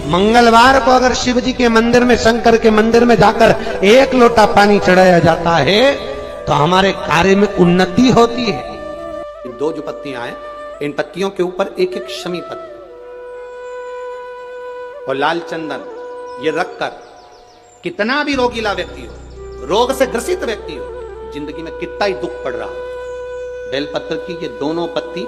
मंगलवार को अगर शिव जी के मंदिर में, शंकर के मंदिर में जाकर 1 लोटा पानी चढ़ाया जाता है तो हमारे कार्य में उन्नति होती है। 2 जो पत्तियां हैं, इन पत्तियों के ऊपर एक एक शमी पत्ती और लाल चंदन ये रखकर, कितना भी रोगीला व्यक्ति हो, रोग से ग्रसित व्यक्ति हो, जिंदगी में कितना ही दुख पड़ रहा हो, बेलपत्र की ये दोनों पत्ती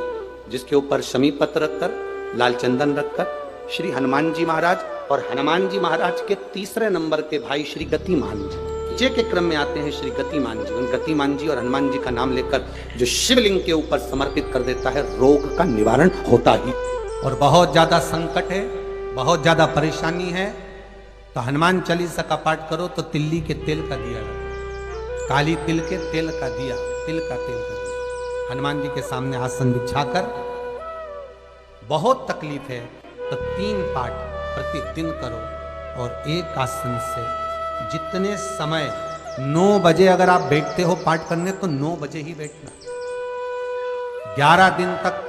जिसके ऊपर शमी पत्र रखकर, लाल चंदन रखकर, श्री हनुमान जी महाराज और हनुमान जी महाराज के तीसरे नंबर के भाई श्री गतिमान जी, जे के क्रम में आते हैं श्री गतिमान जी। उन गतिमान जी और हनुमान जी का नाम लेकर जो शिवलिंग के ऊपर समर्पित कर देता है, रोग का निवारण होता ही। और बहुत ज्यादा संकट है, बहुत ज्यादा परेशानी है, तो हनुमान चालीसा का पाठ करो तो तिल्ली के तेल का दिया, काली तिल के तेल का दिया, तिल का तेल का दिया, हनुमान जी के सामने आसन बिछाकर, बहुत तकलीफ है तो 3 पाठ प्रतिदिन करो। और एक आसन से जितने समय 9 बजे अगर आप बैठते हो पाठ करने तो 9 बजे ही बैठना। 11 दिन तक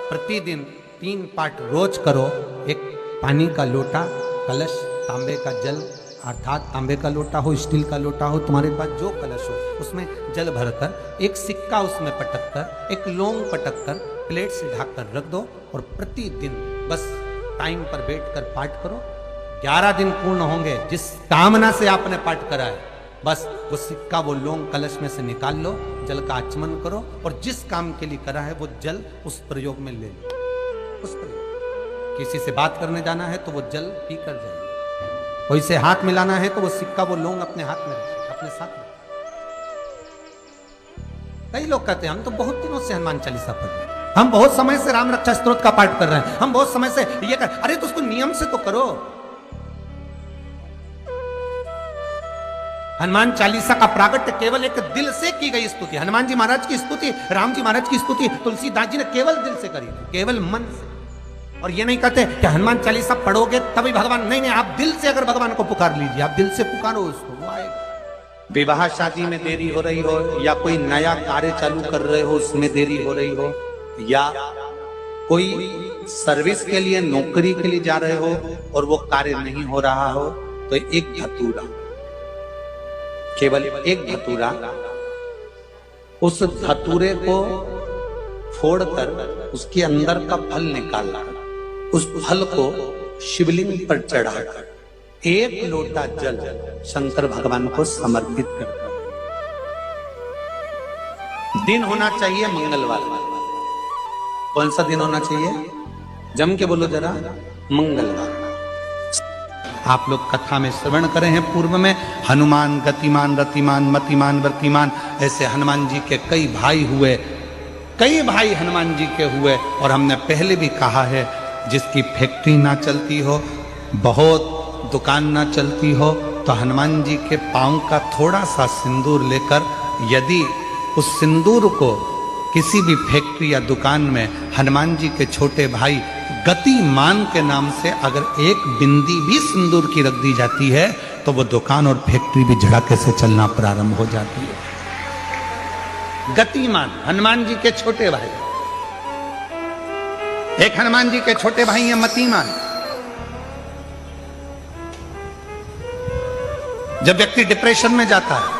प्रतिदिन 3 पाठ रोज करो। एक पानी का लोटा, कलश, तांबे का जल, अर्थात तांबे का लोटा हो, स्टील का लोटा हो, तुम्हारे पास जो कलश हो उसमें जल भरकर, एक सिक्का उसमें पटक कर, एक लौंग पटक कर प्लेट से ढककर रख दो और प्रतिदिन बस टाइम पर बैठकर पाठ करो। 11 दिन पूर्ण होंगे, जिस कामना से आपने पाठ करा है बस वो सिक्का, वो लौंग कलश में से निकाल लो, जल का आचमन करो और जिस काम के लिए करा है वो जल उस प्रयोग में ले लो। उस प्रयोग, किसी से बात करने जाना है तो वो जल पी कर जाइए, कोई से हाथ मिलाना है तो वो सिक्का, वो लौंग अपने हाथ में रखिए, अपने साथ में। कई लोग कहते हैं हम तो बहुत दिनों से हनुमान चालीसा पढ़ रहे हैं, हम बहुत समय से राम रक्षा स्तोत्र का पाठ कर रहे हैं, हम बहुत समय से ये कर, अरे तो उसको नियम से तो करो। हनुमान चालीसा का प्रागट्य केवल एक दिल से की गई स्तुति, हनुमान जी महाराज की स्तुति, राम जी महाराज की स्तुति तुलसीदास जी ने केवल दिल से करी थी, केवल मन से। और ये नहीं कहते कि हनुमान चालीसा पढ़ोगे तभी भगवान, नहीं, आप दिल से अगर भगवान को पुकार लीजिए, आप दिल से पुकारो उसको, वो आएगा। विवाह शादी में देरी हो रही हो, या कोई नया कार्य चालू कर रहे हो उसमें देरी हो रही हो, या कोई सर्विस के लिए, नौकरी के लिए जा रहे हो और वो कार्य नहीं हो रहा हो, तो एक धतूरा, केवल एक धतूरा, उस धतूरे को फोड़कर उसके अंदर का फल निकालकर उस फल को शिवलिंग पर चढ़ाकर 1 लोटा जल शंकर भगवान को समर्पित करता। दिन होना चाहिए मंगलवार। कौन सा दिन होना चाहिए? जम के बोलो जरा, मंगलवार। आप लोग कथा में श्रवण करे हैं पूर्व में, हनुमान गतिमान रतिमान मतिमान वर्तिमान, ऐसे हनुमान जी के कई भाई हुए, कई भाई हनुमान जी के हुए। और हमने पहले भी कहा है, जिसकी फैक्ट्री ना चलती हो, बहुत दुकान ना चलती हो, तो हनुमान जी के पांव का थोड़ा सा सिंदूर लेकर, यदि उस सिंदूर को किसी भी फैक्ट्री या दुकान में हनुमान जी के छोटे भाई गतिमान के नाम से अगर एक बिंदी भी सिंदूर की रख दी जाती है तो वो दुकान और फैक्ट्री भी झड़ाके से चलना प्रारंभ हो जाती है। गतिमान हनुमान जी के छोटे भाई, एक हनुमान जी के छोटे भाई हैं मतिमान। जब व्यक्ति डिप्रेशन में जाता है,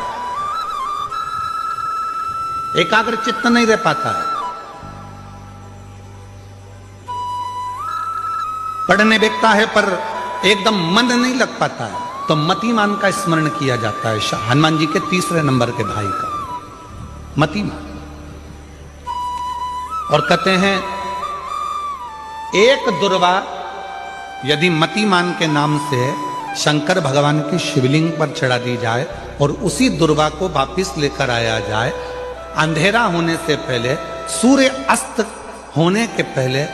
एकाग्र चित्त नहीं रह पाता है, पढ़ने बैठता है पर एकदम मन नहीं लग पाता है, तो मतिमान का स्मरण किया जाता है, हनुमान जी के तीसरे नंबर के भाई का, मतिमान। और कहते हैं एक दुर्वा यदि मतिमान के नाम से शंकर भगवान की शिवलिंग पर चढ़ा दी जाए और उसी दुर्वा को वापिस लेकर आया जाए, अंधेरा होने से पहले, सूर्य अस्त होने के पहले,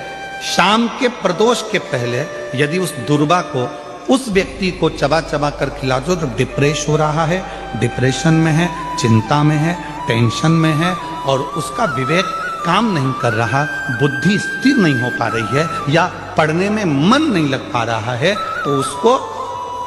शाम के प्रदोष के पहले यदि उस दुर्वा को उस व्यक्ति को चबा चबा कर खिला दो जो डिप्रेस हो रहा है, डिप्रेशन में है, चिंता में है, टेंशन में है और उसका विवेक काम नहीं कर रहा, बुद्धि स्थिर नहीं हो पा रही है या पढ़ने में मन नहीं लग पा रहा है, तो उसको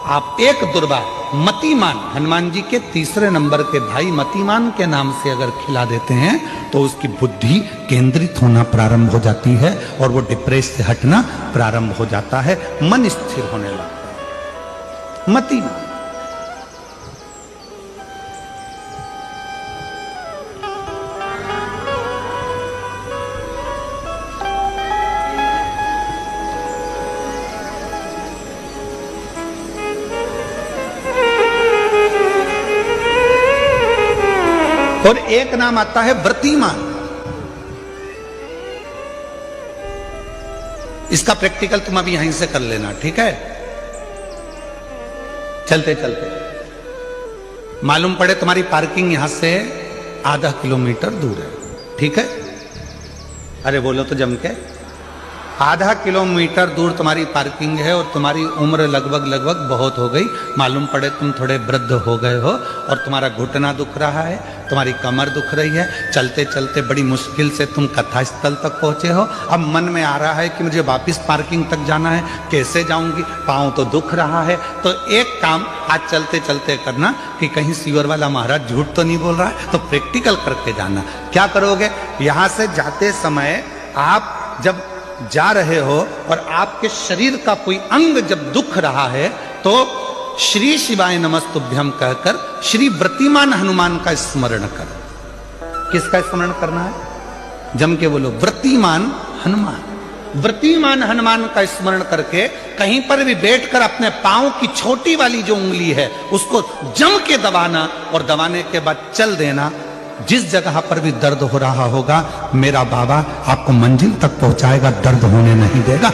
आप एक दुर्वा मतिमान, हनुमान जी के तीसरे नंबर के भाई मतिमान के नाम से अगर खिला देते हैं तो उसकी बुद्धि केंद्रित होना प्रारंभ हो जाती है और वो डिप्रेस से हटना प्रारंभ हो जाता है, मन स्थिर होने लगता है। मतिमान और एक नाम आता है व्रतिमान। इसका प्रैक्टिकल तुम अभी यहीं से कर लेना, ठीक है? चलते चलते मालूम पड़े तुम्हारी पार्किंग यहां से आधा किलोमीटर दूर है, ठीक है? अरे बोलो तो जम के, आधा किलोमीटर दूर तुम्हारी पार्किंग है और तुम्हारी उम्र लगभग बहुत हो गई। मालूम पड़े तुम थोड़े वृद्ध हो गए हो और तुम्हारा घुटना दुख रहा है, तुम्हारी कमर दुख रही है, चलते चलते बड़ी मुश्किल से तुम कथा स्थल तक पहुंचे हो। अब मन में आ रहा है कि मुझे वापस पार्किंग तक जाना है, कैसे जाऊंगी, पाँव तो दुख रहा है। तो एक काम आज चलते चलते करना कि कहीं सीवर वाला महाराज झूठ तो नहीं बोल रहा है, तो प्रैक्टिकल करके जाना। क्या करोगे? यहां से जाते समय आप जब जा रहे हो और आपके शरीर का कोई अंग जब दुख रहा है तो श्री शिवाय नमस्तुभ्यम कहकर श्री व्रतिमान हनुमान का स्मरण कर। किसका स्मरण करना है? जम के बोलो, व्रतिमान हनुमान। व्रतिमान हनुमान का स्मरण करके कहीं पर भी बैठकर अपने पांव की छोटी वाली जो उंगली है उसको जम के दबाना और दबाने के बाद चल देना। जिस जगह पर भी दर्द हो रहा होगा मेरा बाबा आपको मंजिल तक पहुंचाएगा, दर्द होने नहीं देगा।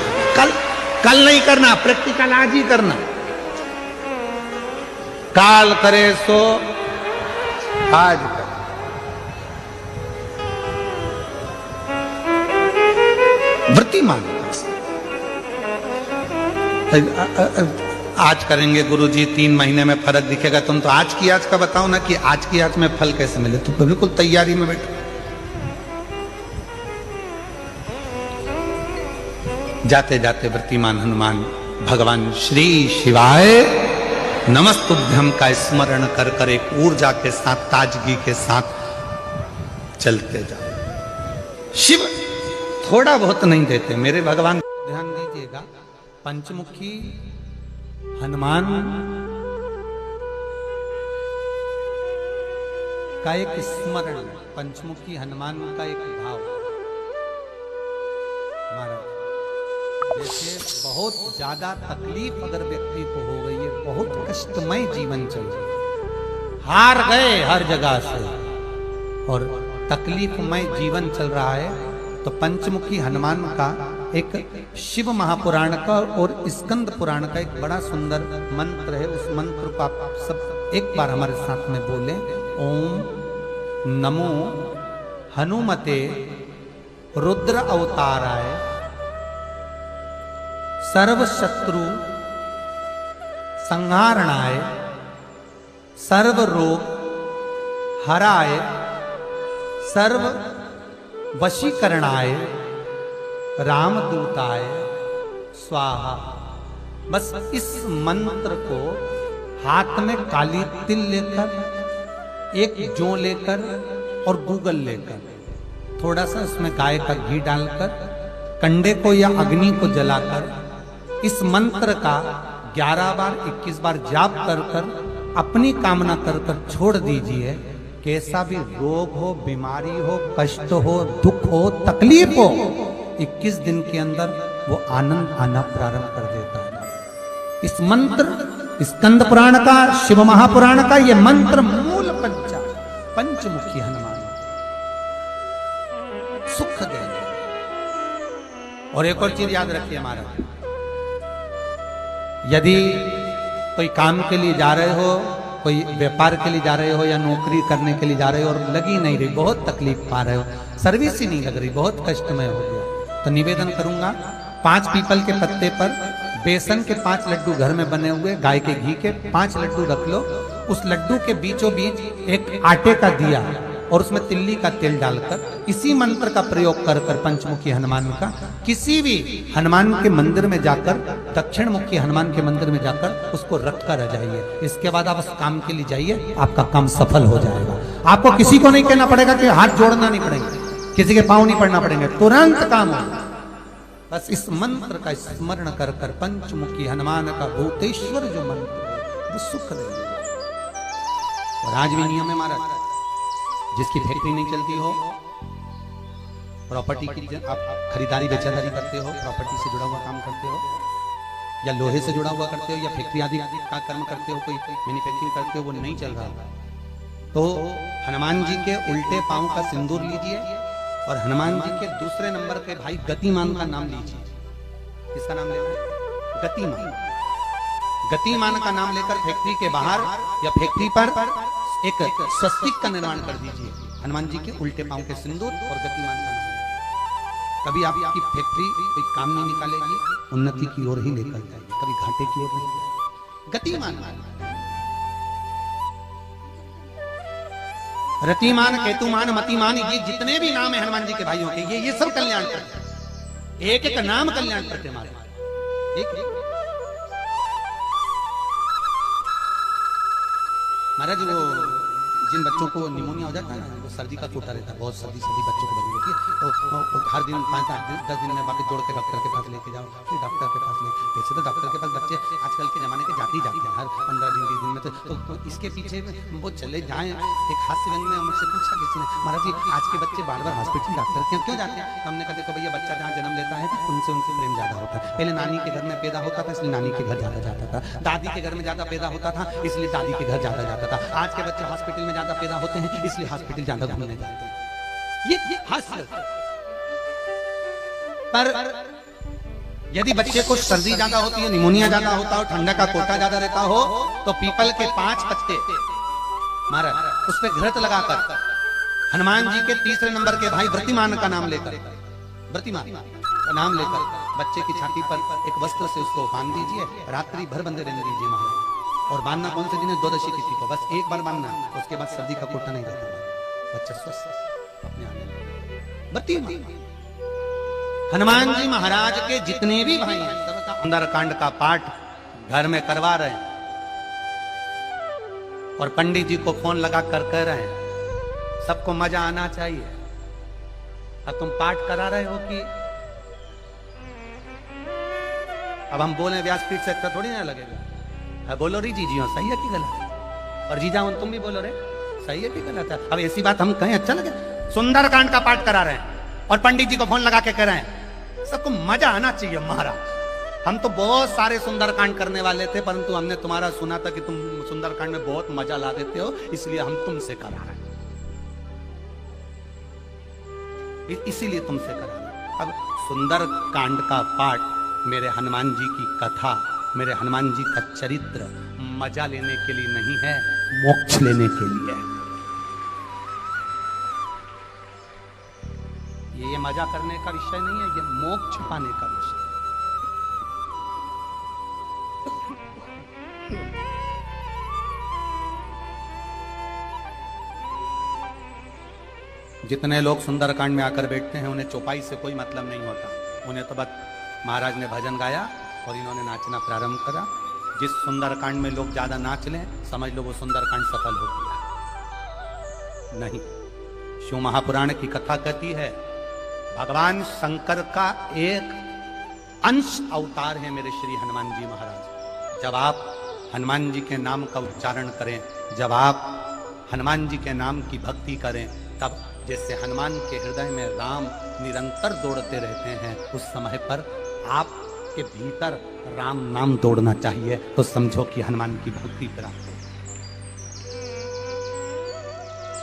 कल नहीं करना, प्रैक्टिकल आज ही करना। काल करे सो आज कर। व्रतिमान आज करेंगे गुरुजी, 3 महीने में फर्क दिखेगा। तुम तो आज की आज का बताओ ना कि आज की आज में फल कैसे मिले। तुम तो बिल्कुल तैयारी में बैठो। जाते जाते व्रतिमान हनुमान भगवान श्री शिवाय नमस्तुभ्यम का स्मरण कर कर एक ऊर्जा के साथ, ताजगी के साथ चलते जाओ। शिव थोड़ा बहुत नहीं देते मेरे भगवान, ध्यान दीजिएगा। पंचमुखी हनुमान का एक स्मरण, पंचमुखी हनुमान का एक भाव। जैसे बहुत ज्यादा तकलीफ अगर व्यक्ति को हो गई है, बहुत कष्टमय जीवन चल रहा है, हार गए हर जगह से और तकलीफमय जीवन चल रहा है, तो पंचमुखी हनुमान का एक शिव महापुराण का और स्कंद पुराण का एक बड़ा सुंदर मंत्र है। उस मंत्र को आप सब एक बार हमारे साथ में बोलें। ओम नमो हनुमते रुद्र अवताराय सर्व शत्रु संहारणाय सर्व रोग हराय सर्व वशीकरणाय रामदूताय स्वाहा। बस इस मंत्र को हाथ में काली तिल लेकर, एक जौ लेकर और गूगल लेकर, थोड़ा सा इसमें गाय का घी डालकर, कंडे को या अग्नि को जलाकर इस मंत्र का 11 बार 21 बार जाप कर कर अपनी कामना कर कर छोड़ दीजिए। कैसा भी रोग हो, बीमारी हो, कष्ट हो, दुख हो, तकलीफ हो, 21 दिन के अंदर वो आनंद आना प्रारंभ कर देता है। इस मंत्र स्कंद पुराण का, शिव महापुराण का ये मंत्र मूल पंचमुखी हनुमान सुख देंगे। और एक और चीज याद रखिए हमारा, यदि कोई काम के लिए जा रहे हो, कोई व्यापार के लिए जा रहे हो या नौकरी करने के लिए जा रहे हो और लगी नहीं रही, बहुत तकलीफ पा रहे हो, सर्विस ही नहीं लग रही, बहुत कष्टमय हो गया, तो निवेदन करूंगा 5 पीपल के पत्ते पर बेसन के 5 लड्डू घर में बने हुए, गाय के घी के 5 लड्डू रख लो। उस लड्डू के बीचों बीच एक आटे का दिया और उसमें तिल्ली का तेल डालकर इसी मंत्र का प्रयोग कर कर पंचमुखी हनुमान का किसी भी हनुमान के मंदिर में जाकर, दक्षिण मुखी हनुमान के मंदिर में जाकर उसको रख कर आ जाइए। इसके बाद आप उस काम के लिए जाइए, आपका काम सफल हो जाएगा। आपको किसी को नहीं कहना पड़ेगा कि हाथ जोड़ना नहीं पड़ेगा, किसी के पांव नहीं पड़ना पड़ेंगे, तुरंत काम होगा। बस इस मंत्र का स्मरण कर कर पंचमुखी हनुमान का भूतेश्वर जो मंत्र है वो सुख देगा। और आज भी नियम है हमारा, जिसकी फैक्ट्री नहीं चलती हो, प्रॉपर्टी की आप खरीदारी बेचादारी करते हो, प्रॉपर्टी से जुड़ा हुआ काम करते हो, या लोहे से जुड़ा हुआ करते हो, या फैक्ट्री आदि का कर्म करते हो, कोई मैन्युफैक्चरिंग करते हो, वो नहीं चल रहा, तो हनुमान जी के उल्टे पांव का सिंदूर लीजिए और हनुमान जी के दूसरे नंबर के भाई गतिमान का नाम लीजिए। किसका नाम लेना है? गतिमान। गतिमान का नाम लेकर फैक्ट्री के बाहर या फैक्ट्री पर एक स्वस्तिक का निर्माण कर दीजिए, हनुमान जी के उल्टे पांव के सिंदूर और गतिमान का नाम। कभी आपकी फैक्ट्री कोई काम नहीं निकालेगी, उन्नति की ओर ही लेकर जाएगी, कभी घाटे की ओर नहीं जाएगी। गतिमान, रतिमान, केतुमान, मतिमान, ये जितने भी नाम है हनुमान जी के भाइयों के, ये सब कल्याण करते हैं। एक एक नाम कल्याण करते हमारे। महाराज वो जिन बच्चों को निमोनिया हो जाता है ना, वो सर्दी का कोटा रहता है, बहुत सर्दी बच्चों को लगी होती है, तो हर दिन 5-10 दिन में वापस जोड़ के डॉक्टर के पास लेके जाओ, फिर डॉक्टर के पास ले। वैसे तो डॉक्टर के पास बच्चे आजकल के जमाने के जाते ही जाते हैं, हर 15 दिन 20 दिन में। तो इसके पीछे वो चले जाएं। एक हास्य व्यंग में मुझसे पूछा किसी ने, महाराज जी आज के बच्चे बार बार हॉस्पिटल डॉक्टर क्यों जाते हैं? तो हमने कहा देखो भैया, बच्चा जहाँ जन्म लेता है उनसे प्रेम ज्यादा होता है। पहले नानी के घर में पैदा होता था, इसलिए नानी के घर ज्यादा जाता था। दादी के घर में ज्यादा पैदा होता था, इसलिए दादी के घर ज्यादा जाता था। आज के बच्चे हॉस्पिटल में ज्यादा पैदा होते हैं, इसलिए हॉस्पिटल ज्यादा घूमने जाते हैं। ये हास्य। पर यदि बच्चे को सर्दी ज्यादा होती है, निमोनिया ज्यादा होता हो, ठंडा का कोटा ज्यादा रहता हो, तो पीपल के 5 पत्ते महाराज उस पर घृत लगाकर हनुमान जी के तीसरे नंबर के भाई व्रतिमान का नाम लेकर, व्रतिमान का नाम लेकर बच्चे की छाती पर एक वस्त्र से उसको बांध दीजिए, रात्रि भर बंधे रहने दीजिए महाराज। और बांधना कौन से दिन है? 12 तिथि को, बस एक बार बांधना, उसके बाद सर्दी का कोटा नहीं रहता, बच्चा स्वस्थ अपने आने। हनुमान जी महाराज के जितने भी भाई हैं सबका सुंदरकांड का पाठ घर में करवा रहे हैं, और पंडित जी को फोन लगा कर कह रहे हैं सबको मजा आना चाहिए। अब तुम पाठ करा रहे हो कि अब हम बोले व्यासपीठ से अच्छा थोड़ी ना लगेगा। बोलो री जी हो सही है कि गलत? और जीजा तुम भी बोलो रे सही है कि गलत है? अब ऐसी बात हम कहें अच्छा लगे? सुंदरकांड का पाठ करा रहे हैं और पंडित जी को फोन लगा के कह रहे हैं सबको मजा आना चाहिए। महाराज हम तो बहुत सारे सुंदरकांड करने वाले थे, परंतु हमने तुम्हारा सुना था कि तुम सुंदरकांड में बहुत मजा ला देते हो, इसलिए हम तुमसे करा रहे हैं, इसीलिए तुमसे करा रहे हैं। अब सुंदरकांड का पाठ, मेरे हनुमान जी की कथा, मेरे हनुमान जी का चरित्र मजा लेने के लिए नहीं है, मोक्ष लेने के लिए है। ये मजा करने का विषय नहीं है, ये मोक्ष पाने का विषय। जितने लोग सुंदरकांड में आकर बैठते हैं उन्हें चौपाई से कोई मतलब नहीं होता, उन्हें तो बस महाराज ने भजन गाया और इन्होंने नाचना प्रारंभ करा। जिस सुंदरकांड में लोग ज्यादा नाच लें समझ लो वो सुंदरकांड सफल हो गया। नहीं, शिव महापुराण की कथा कहती है भगवान शंकर का एक अंश अवतार है मेरे श्री हनुमान जी महाराज। जब आप हनुमान जी के नाम का उच्चारण करें, जब आप हनुमान जी के नाम की भक्ति करें, तब जैसे हनुमान के हृदय में राम निरंतर दौड़ते रहते हैं, उस समय पर आपके भीतर राम नाम दौड़ना चाहिए, तो समझो कि हनुमान की भक्ति प्राप्त हो,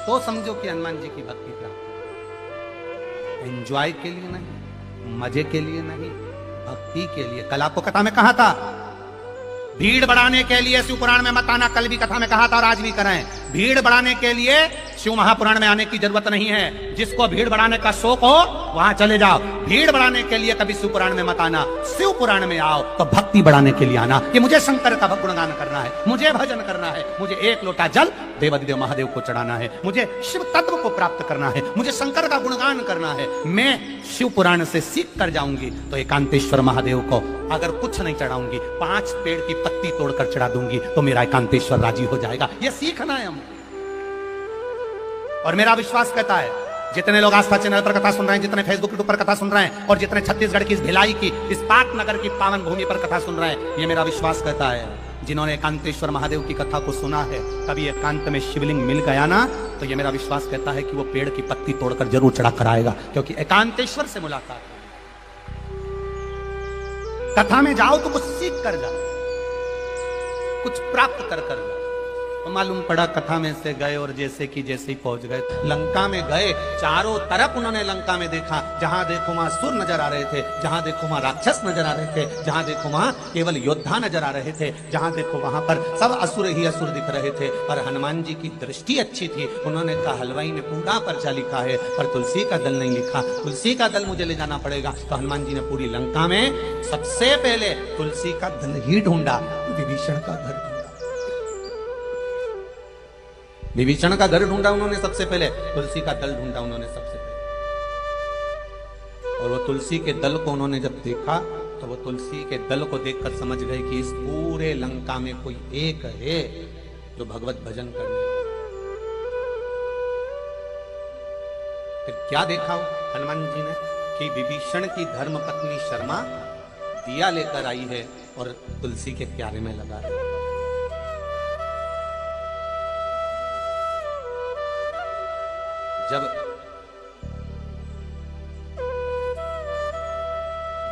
तो समझो कि हनुमान जी की भक्ति प्राप्त हो। एंजॉय के लिए नहीं, मजे के लिए नहीं, भक्ति के लिए। कल आपको कथा में कहा था भीड़ बढ़ाने के लिए, शिव पुराण में मत आना, कल भी कथा में कहा था और आज भी कराएं, भीड़ बढ़ाने के लिए शिव महापुराण में आने की जरूरत नहीं है। जिसको भीड़ बढ़ाने का शौक हो वहां चले जाओ। भीड़ बढ़ाने के लिए कभी शिव पुराण में मत आना। शिव पुराण में आओ तो भक्ति बढ़ाने के लिए आना कि मुझे शंकर का गुणगान करना है, मुझे भजन करना है, मुझे एक लोटा जल देवादिदेव महादेव को चढ़ाना है, मुझे शिव तत्व को प्राप्त करना है, मुझे शंकर का गुणगान करना है। मैं शिव पुराण से सीख कर जाऊंगी तो एकांतेश्वर महादेव को अगर कुछ नहीं चढ़ाऊंगी, 5 पेड़ की पत्ती तोड़कर चढ़ा दूंगी तो मेरा एकांतेश्वर राजी हो जाएगा। ये सीखना है हम। और मेरा विश्वास कहता है जितने लोग आस्था चैनल पर कथा सुन रहे हैं, जितने फेसबुक पर कथा सुन रहे हैं और जितने छत्तीसगढ़ की इस भिलाई की, इस पाटनगर की पावन भूमि पर कथा सुन रहे हैं, ये मेरा विश्वास कहता है जिन्होंने एकांतेश्वर महादेव की कथा को सुना है, कभी एकांत में शिवलिंग मिल गया ना, तो ये मेरा विश्वास कहता है कि वो पेड़ की पत्ती तोड़कर जरूर चढ़ा कर आएगा, क्योंकि एकांतेश्वर से मुलाकात। कथा में जाओ तो कुछ सीख कर जाओ, कुछ प्राप्त कर कर जाओ। तो मालूम पड़ा कथा में से गए और जैसे कि जैसे ही पहुंच गए लंका में गए, चारों तरफ उन्होंने लंका में देखा, जहां देखो वहां असुर नजर आ रहे थे, जहां देखो वहां राक्षस नजर आ रहे थे, जहां देखो वहां केवल योद्धा नजर आ रहे थे, जहां देखो वहां पर सब असुर ही असुर दिख रहे थे। पर हनुमान जी की दृष्टि अच्छी थी, उन्होंने कहा हलवाई ने पूरा पर्चा लिखा है पर तुलसी का दल नहीं लिखा, तुलसी का दल मुझे ले जाना पड़ेगा। तो हनुमान जी ने पूरी लंका में सबसे पहले तुलसी का दल ही ढूंढा, विभीषण का घर, विभीषण का घर ढूंढा उन्होंने सबसे पहले, तुलसी का दल ढूंढा उन्होंने सबसे पहले। और वो तुलसी के दल को उन्होंने जब देखा तो वो तुलसी के दल को देखकर समझ गए कि इस पूरे लंका में कोई एक है जो भगवत भजन करने वाला। फिर क्या देखा हनुमान जी ने कि विभीषण की धर्म पत्नी शर्मा दिया लेकर आई है और तुलसी के क्यारे में लगा है। जब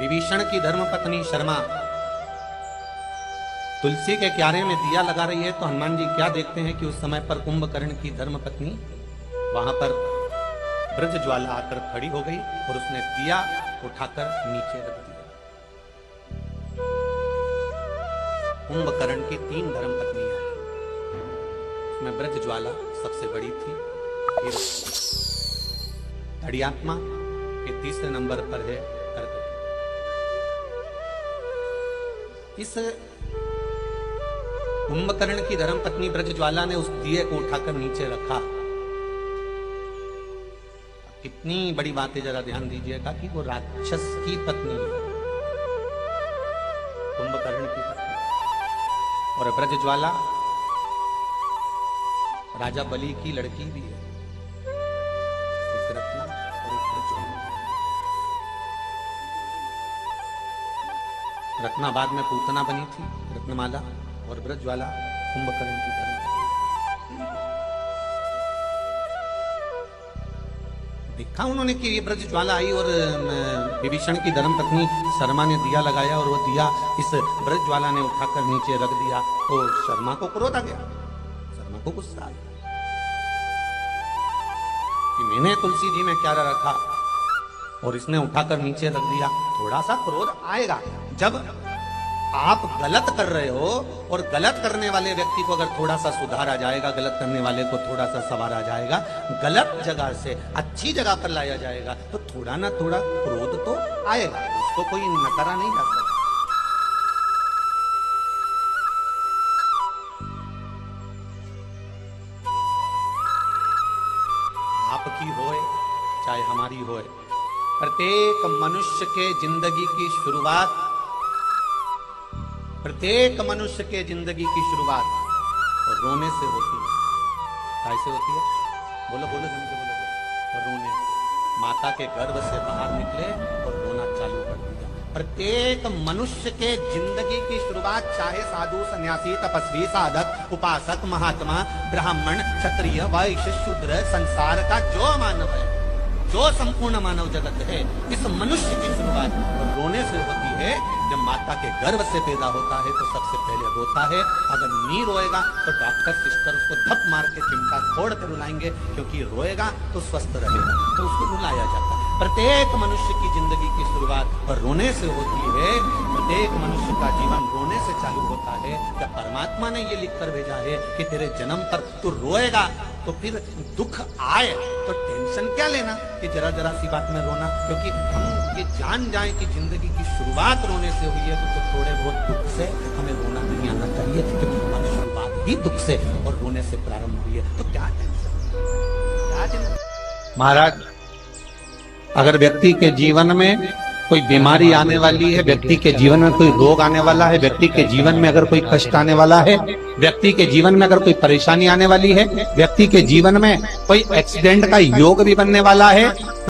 विभीषण की धर्मपत्नी शर्मा तुलसी के क्यारे में दिया लगा रही है तो हनुमान जी क्या देखते हैं कि उस समय पर कुंभकर्ण की धर्मपत्नी वहां पर ब्रज ज्वाला आकर खड़ी हो गई और उसने दिया उठाकर नीचे रख दिया। कुंभकर्ण की 3 धर्मपत्नियां, उसमें ब्रज ज्वाला सबसे बड़ी थी, फिर धड़ियात्मा के तीसरे नंबर पर है कर्कटी। इस कुंभकर्ण की धर्मपत्नी ब्रजज्वाला ने उस दिए को उठाकर नीचे रखा। कितनी बड़ी बात है, जरा ध्यान दीजिएगा कि वो राक्षस की पत्नी है, कुंभकर्ण की पत्नी, और ब्रजज्वाला राजा बलि की लड़की भी है। रत्ना बाद में पूतना बनी थी, रत्नमाला, और ब्रजज्वाला कुंभकर्ण की धर्म। देखा उन्होंने कि ये ब्रजज्वाला आई और विभीषण की धर्मपत्नी शर्मा ने दिया लगाया और वो दिया इस ब्रजज्वाला ने उठाकर नीचे रख दिया। तो शर्मा को क्रोध आ गया, शर्मा को गुस्सा आ गया कि मैंने तुलसी जी में क्या रखा और इसने उठाकर नीचे रख दिया। थोड़ा सा क्रोध आएगा जब आप गलत कर रहे हो और गलत करने वाले व्यक्ति को अगर थोड़ा सा सुधारा जाएगा, गलत करने वाले को थोड़ा सा संवारा जाएगा, गलत जगह से अच्छी जगह पर लाया जाएगा, तो थोड़ा ना थोड़ा क्रोध तो आएगा, उसको कोई नकारा नहीं जा सकता। आपकी होए चाहे हमारी होए, प्रत्येक मनुष्य के जिंदगी की शुरुआत, प्रत्येक मनुष्य के जिंदगी की शुरुआत रोने से होती है। कैसे होती है? बोलो बोलो, जल्दी बोलो। और रोने से, माता के गर्भ से बाहर निकले और रोना चालू कर दिया। प्रत्येक मनुष्य के जिंदगी की शुरुआत, चाहे साधु, सन्यासी, तपस्वी, साधक, उपासक, महात्मा, ब्राह्मण, क्षत्रिय, वैश्य, शूद्र, संसार का जो मानव है, जो संपूर्ण मानव जगत है, इस मनुष्य की शुरुआत रोने से होती है। जब माता के गर्भ से पैदा होता है तो सबसे पहले रोता है। अगर नहीं रोएगा तो डॉक्टर सिस्टर उसको धप मार के चिमटा फोड़ कर रुलाएंगे, क्योंकि रोएगा तो स्वस्थ रहेगा, तो उसको रुलाया जाता है। प्रत्येक मनुष्य की जिंदगी की शुरुआत रोने से होती है। प्रत्येक मनुष्य का जीवन रोने से चालू होता है। जब परमात्मा ने ये लिखकर भेजा है कि तेरे जन्म पर तू रोएगा, तो फिर दुख आए तो टेंशन क्या लेना कि जरा जरा सी बात में रोना। क्योंकि हम ये जान जाएं कि जिंदगी की शुरुआत रोने से हुई है, तो थोड़े बहुत दुख से हमें रोना नहीं आना चाहिए, क्योंकि हमारी शुरुआत ही दुख से और रोने से प्रारंभ हुई है। तो क्या टेंशन, क्या चिंता। महाराज, अगर व्यक्ति के जीवन में कोई बीमारी आने वाली है, व्यक्ति के जीवन में कोई रोग आने वाला है, व्यक्ति के जीवन में अगर कोई कष्ट आने वाला है, व्यक्ति के जीवन में अगर कोई परेशानी आने वाली है, व्यक्ति के जीवन में कोई एक्सीडेंट का योग भी बनने वाला है,